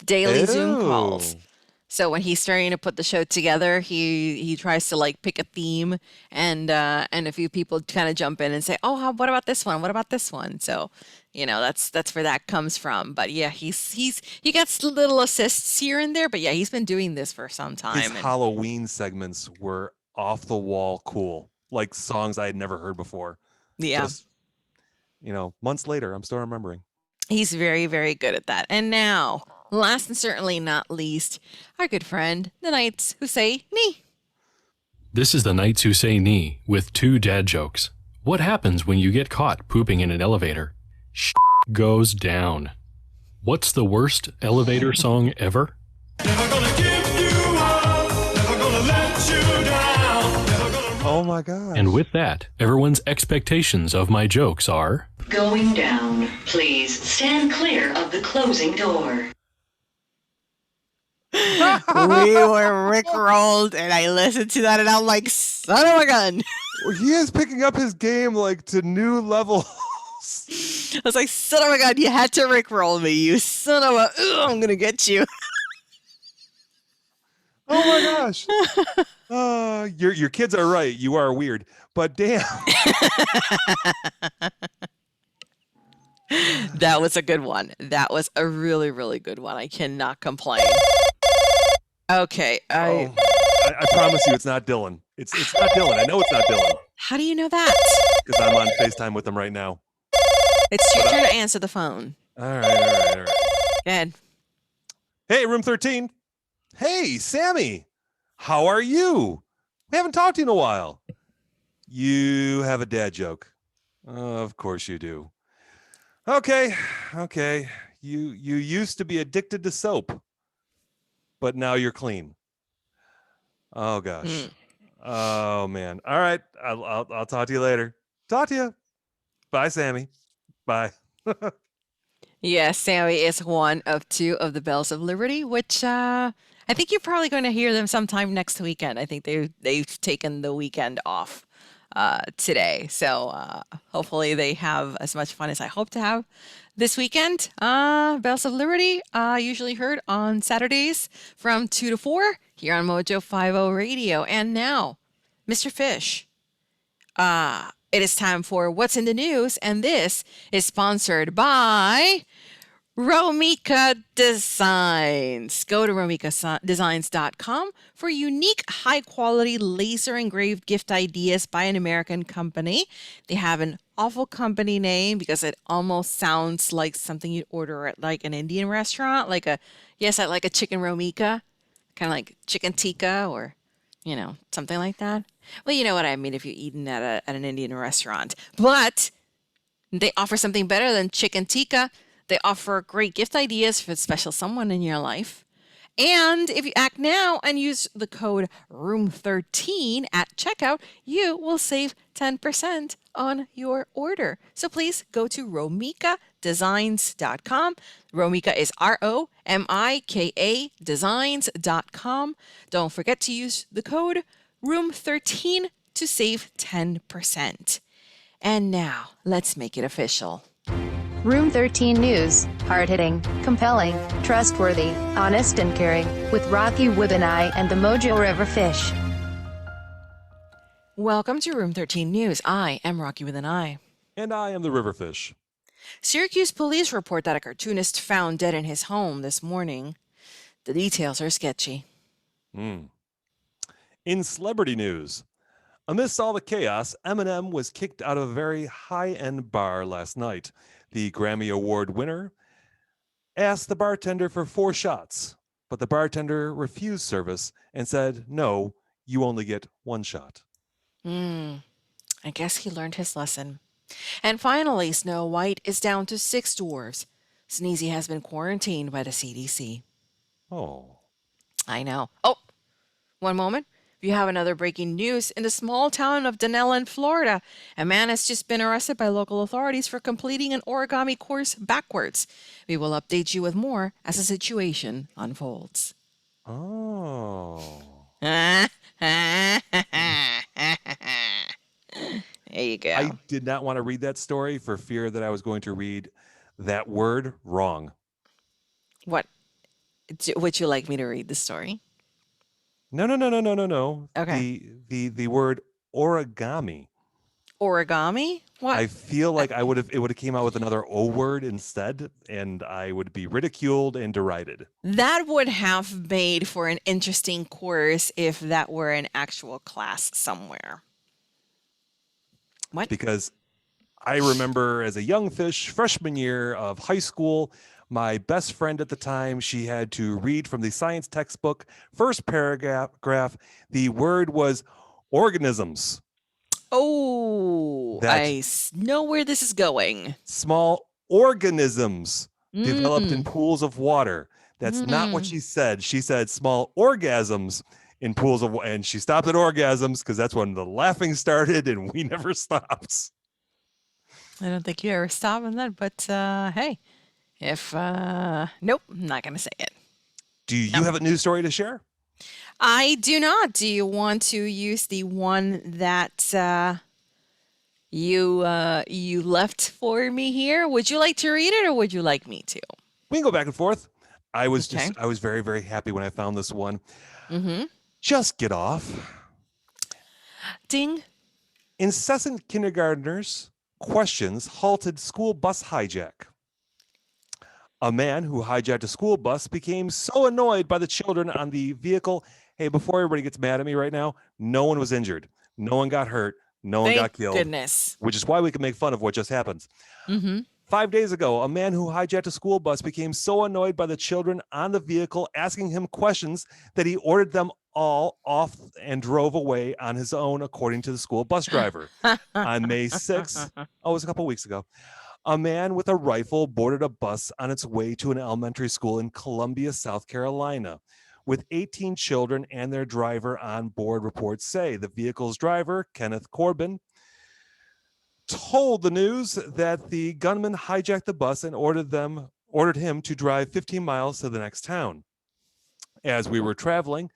daily Zoom calls. Oh. So when he's starting to put the show together, he tries to like pick a theme, and a few people kind of jump in and say, "Oh, what about this one? What about this one?" So, that's where that comes from. But yeah, he gets little assists here and there. But yeah, he's been doing this for some His time. and- Halloween segments were off the wall cool, like songs I had never heard before. yeah, Just, months later, I'm still remembering. he's very, very good at that. And now, last and certainly not least, our good friend, the Knights Who Say Knee. This is the Knights Who Say Knee with 2 dad jokes. What happens when you get caught pooping in an elevator? Shit goes down. What's the worst elevator song ever? Oh my god! And with that, everyone's expectations of my jokes are... Going down. Please stand clear of the closing door. We were rickrolled, and I listened to that, and I'm like, son of a gun. He is picking up his game like to new levels. I was like, son of a gun, you had to rickroll me, you son of a, I'm gonna get you. Oh my gosh! Your kids are right. You are weird, but damn. That was a good one. That was a really, really good one. I cannot complain. Okay, I promise you, it's not Dylan. It's not Dylan. I know it's not Dylan How do you know that? because I'm on FaceTime with him right now. It's your turn to answer the phone. All right. Go ahead. Hey, room 13. Hey, Sammy. How are you? We haven't talked to you in a while. You have a dad joke. Of course you do. Okay. You used to be addicted to soap, but now you're clean. Oh gosh. Oh man. All right. I'll talk to you later. Talk to you. Bye, Sammy. Bye. Yes, Sammy is one of 2 of the Bells of Liberty, which I think you're probably going to hear them sometime next weekend. I think they've taken the weekend off today, so hopefully they have as much fun as I hope to have this weekend. Bells of Liberty, usually heard on Saturdays from 2 to 4 here on Mojo 50 Radio. And now, Mr. Fish. It is time for What's in the News, and this is sponsored by Romika Designs. Go to romikadesigns.com for unique, high-quality, laser-engraved gift ideas by an American company. They have an awful company name because it almost sounds like something you'd order at like an Indian restaurant, like a chicken Romika, kind of like chicken tikka or, something like that. Well, you know what I mean if you're eating at an Indian restaurant. But they offer something better than chicken tikka. They offer great gift ideas for the special someone in your life. And if you act now and use the code ROOM13 at checkout, you will save 10% on your order. So please go to romikadesigns.com. Romika is ROMIKA designs.com. Don't forget to use the code ROOM13 to save 10%. And now, let's make it official. Room 13 News, hard-hitting, compelling, trustworthy, honest and caring, with Rocky with an I and the Mojo River Fish. Welcome to Room 13 News. I am Rocky with an I. And I am the Riverfish. Syracuse police report that a cartoonist found dead in his home this morning. The details are sketchy. In celebrity news, amidst all the chaos, Eminem was kicked out of a very high-end bar last night. The Grammy Award winner asked the bartender for 4 shots, but the bartender refused service and said, "No, you only get 1 shot." I guess he learned his lesson. And finally, Snow White is down to 6 dwarves. Sneezy has been quarantined by the CDC. Oh. I know. Oh, one moment. You have another breaking news. In the small town of Dunellen, Florida, a man has just been arrested by local authorities for completing an origami course backwards. We will update you with more as the situation unfolds. Oh. There you go. I did not want to read that story for fear that I was going to read that word wrong. What? Would you like me to read the story? No. Okay. The word origami. Origami? What? I feel like it would have came out with another O word instead, and I would be ridiculed and derided. That would have made for an interesting course if that were an actual class somewhere. What? Because I remember as a young fish, freshman year of high school, my best friend at the time, she had to read from the science textbook, first paragraph. The word was organisms. Oh, I know where this is going. Small organisms developed in pools of water. That's not what she said. She said small orgasms in pools of water. And she stopped at orgasms because that's when the laughing started and we never stopped. I don't think you ever stop on that, but hey. If, nope, I'm not going to say it. Do you have a news story to share? I do not. Do you want to use the one that you left for me here? Would you like to read it or would you like me to? We can go back and forth. I was very, very happy when I found this one. Just get off. Ding. Incessant kindergartners' questions halted school bus hijack. A man who hijacked a school bus became so annoyed by the children on the vehicle. Hey, before everybody gets mad at me right now, no one was injured. No one got hurt. No one got killed. Goodness. Which is why we can make fun of what just happened. 5 days ago, a man who hijacked a school bus became so annoyed by the children on the vehicle asking him questions that he ordered them all off and drove away on his own, according to the school bus driver. On May 6th, it was a couple weeks ago, a man with a rifle boarded a bus on its way to an elementary school in Columbia, South Carolina, with 18 children and their driver on board, reports say. The vehicle's driver, Kenneth Corbin, told the news that the gunman hijacked the bus and ordered him to drive 15 miles to the next town. As we were traveling,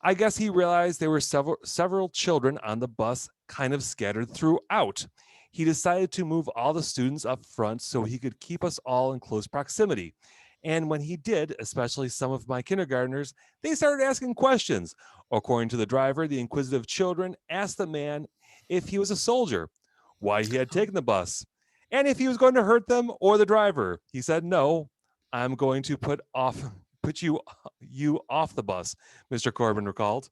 I guess he realized there were several children on the bus kind of scattered throughout. He decided to move all the students up front so he could keep us all in close proximity. And when he did, especially some of my kindergartners, they started asking questions. According to the driver, the inquisitive children asked the man if he was a soldier, why he had taken the bus, and if he was going to hurt them or the driver. He said, "No, I'm going to put you off the bus," Mr. Corbin recalled.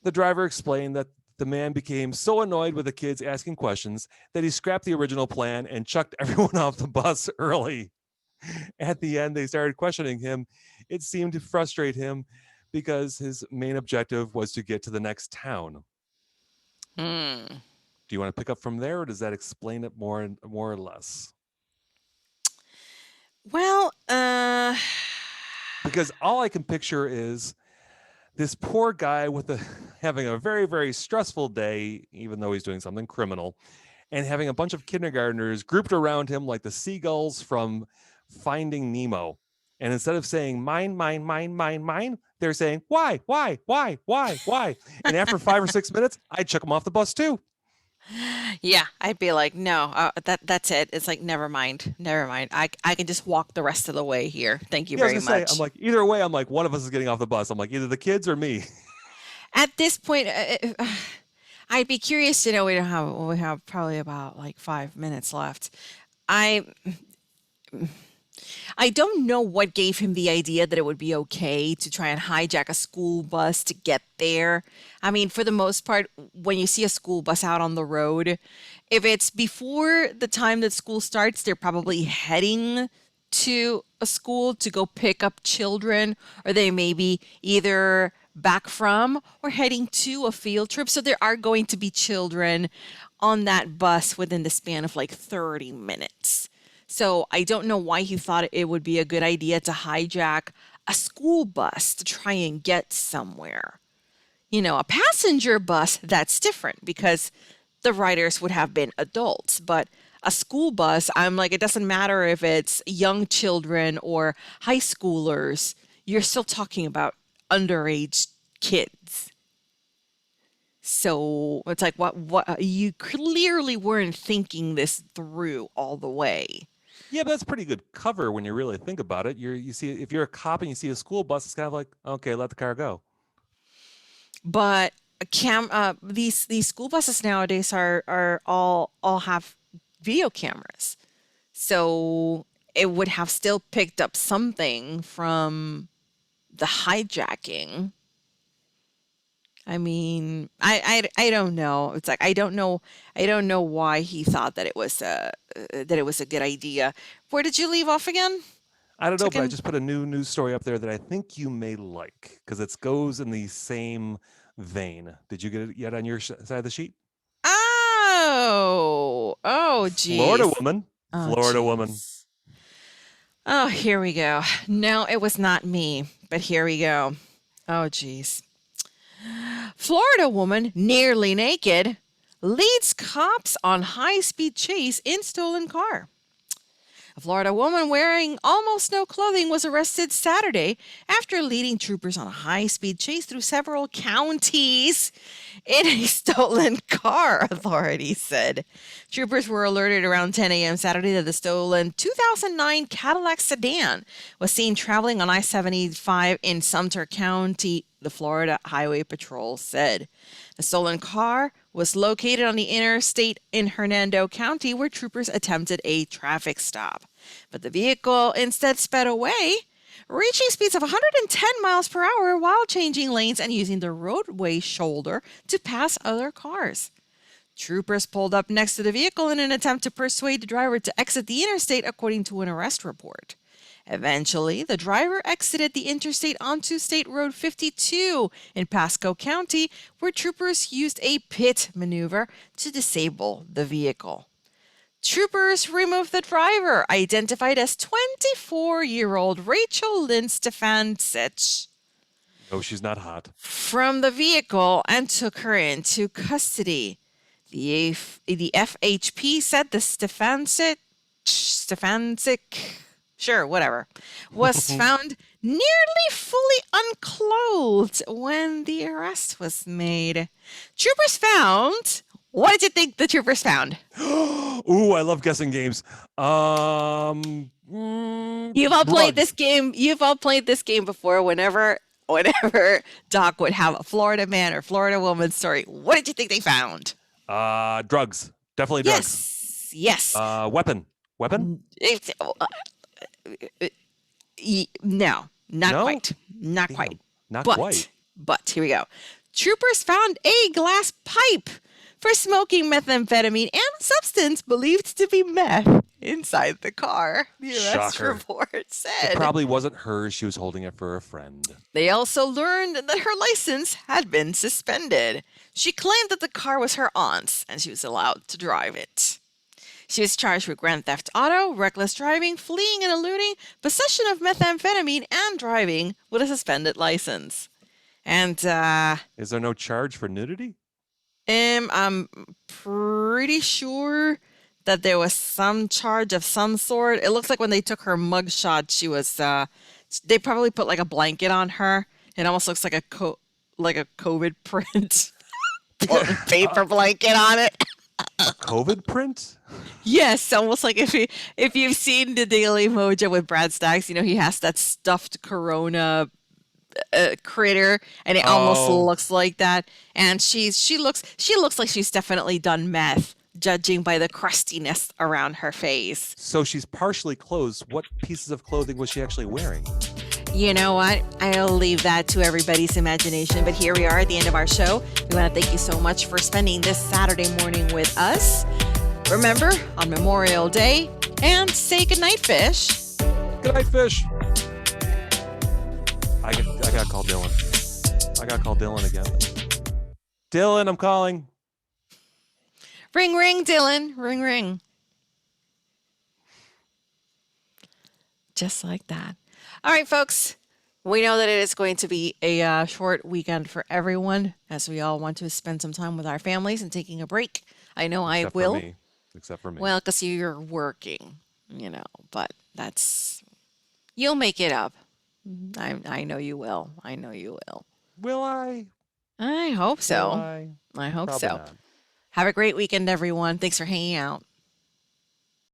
The driver explained that the man became so annoyed with the kids asking questions that he scrapped the original plan and chucked everyone off the bus early. At the end, they started questioning him. It seemed to frustrate him because his main objective was to get to the next town. Hmm. Do you want to pick up from there, or does that explain it more or less? Well, Because all I can picture is this poor guy having a very, very stressful day, even though he's doing something criminal, and having a bunch of kindergartners grouped around him like the seagulls from Finding Nemo. And instead of saying mine, mine, mine, mine, mine, they're saying why? And after 5 or 6 minutes, I'd chuck them off the bus too. yeah, I'd be like, no, that's it. It's like, never mind. I can just walk the rest of the way here. Thank you Yeah, I very was gonna much. say, I'm like, either way, I'm like, one of us is getting off the bus. I'm like, either the kids or me. At this point, I'd be curious to know. We have probably about like 5 minutes left. I don't know what gave him the idea that it would be okay to try and hijack a school bus to get there. I mean, for the most part, when you see a school bus out on the road, if it's before the time that school starts, they're probably heading to a school to go pick up children, or they may be either back from or heading to a field trip. So there are going to be children on that bus within the span of like 30 minutes. So I don't know why he thought it would be a good idea to hijack a school bus to try and get somewhere. You know, a passenger bus, that's different because the riders would have been adults. But a school bus, I'm like, it doesn't matter if it's young children or high schoolers. You're still talking about underage kids. So it's like, what you clearly weren't thinking this through all the way. Yeah, but that's pretty good cover when you really think about it. You see, if you're a cop and you see a school bus, it's kind of like, okay, let the car go. But these school buses nowadays are all have video cameras, so it would have still picked up something from the hijacking. I mean, I don't know. It's like I don't know why he thought that it was a good idea. Where did you leave off again? I don't know, but I just put a new news story up there that I think you may like because it goes in the same vein. Did you get it yet on your side of the sheet? Oh, geez. Florida woman. Oh, Florida woman. geez. Oh, here we go. No, it was not me, but here we go. Oh, geez. Florida woman, nearly naked, leads cops on high-speed chase in stolen car. A Florida woman wearing almost no clothing was arrested Saturday after leading troopers on a high-speed chase through several counties in a stolen car, authorities said. Troopers were alerted around 10 a.m. Saturday that the stolen 2009 Cadillac sedan was seen traveling on I-75 in Sumter County, the Florida Highway Patrol said. The stolen car was located on the interstate in Hernando County, where troopers attempted a traffic stop. But the vehicle instead sped away, reaching speeds of 110 miles per hour while changing lanes and using the roadway shoulder to pass other cars. Troopers pulled up next to the vehicle in an attempt to persuade the driver to exit the interstate, according to an arrest report. Eventually, the driver exited the interstate onto State Road 52 in Pasco County, where troopers used a pit maneuver to disable the vehicle. Troopers removed the driver, identified as 24-year-old Rachel Lynn Stefancic, No, she's not hot. from the vehicle and took her into custody. The FHP said the Stefancic, sure, whatever, was found nearly fully unclothed when the arrest was made. Troopers found What did you think the troopers found? Ooh, I love guessing games. You've all played blood. this game. You've all played this game before. Whenever Doc would have a Florida man or Florida woman story, what did you think they found? Drugs. Definitely drugs. Yes. Weapon. No, not No? quite. Not Damn, quite. Not But, quite. but here we go. Troopers found a glass pipe for smoking methamphetamine and a substance believed to be meth inside the car. The arrest Shocker. report It said. probably wasn't hers. She was holding it for a friend. They also learned that her license had been suspended. She claimed that the car was her aunt's and she was allowed to drive it. She was charged with grand theft auto, reckless driving, fleeing and eluding, possession of methamphetamine, and driving with a suspended license. And Is there no charge for nudity? I'm pretty sure that there was some charge of some sort. It looks like when they took her mugshot, she was they probably put like a blanket on her. It almost looks like a COVID print. Put a paper blanket on it. A COVID print? Yes, almost like if you've seen the Daily Mojo with Brad Stacks, he has that stuffed Corona critter, and it almost Oh. looks like that. And she looks like she's definitely done meth, judging by the crustiness around her face. So she's partially clothed. What pieces of clothing was she actually wearing? You know what? I'll leave that to everybody's imagination. But here we are at the end of our show. We want to thank you so much for spending this Saturday morning with us. Remember, on Memorial Day, and say goodnight, fish. Good night, fish. I gotta call Dylan. I gotta call Dylan again. Dylan, I'm calling. Ring, ring, Dylan. Ring, ring. Just like that. All right, folks. We know that it is going to be a short weekend for everyone, as we all want to spend some time with our families and taking a break. I know I Except will. For me. Except for me. Well, because you're working, but you'll make it up. I know you will. I know you will. Will I? I hope so. Will I? I hope Probably so. not. Have a great weekend, everyone. Thanks for hanging out.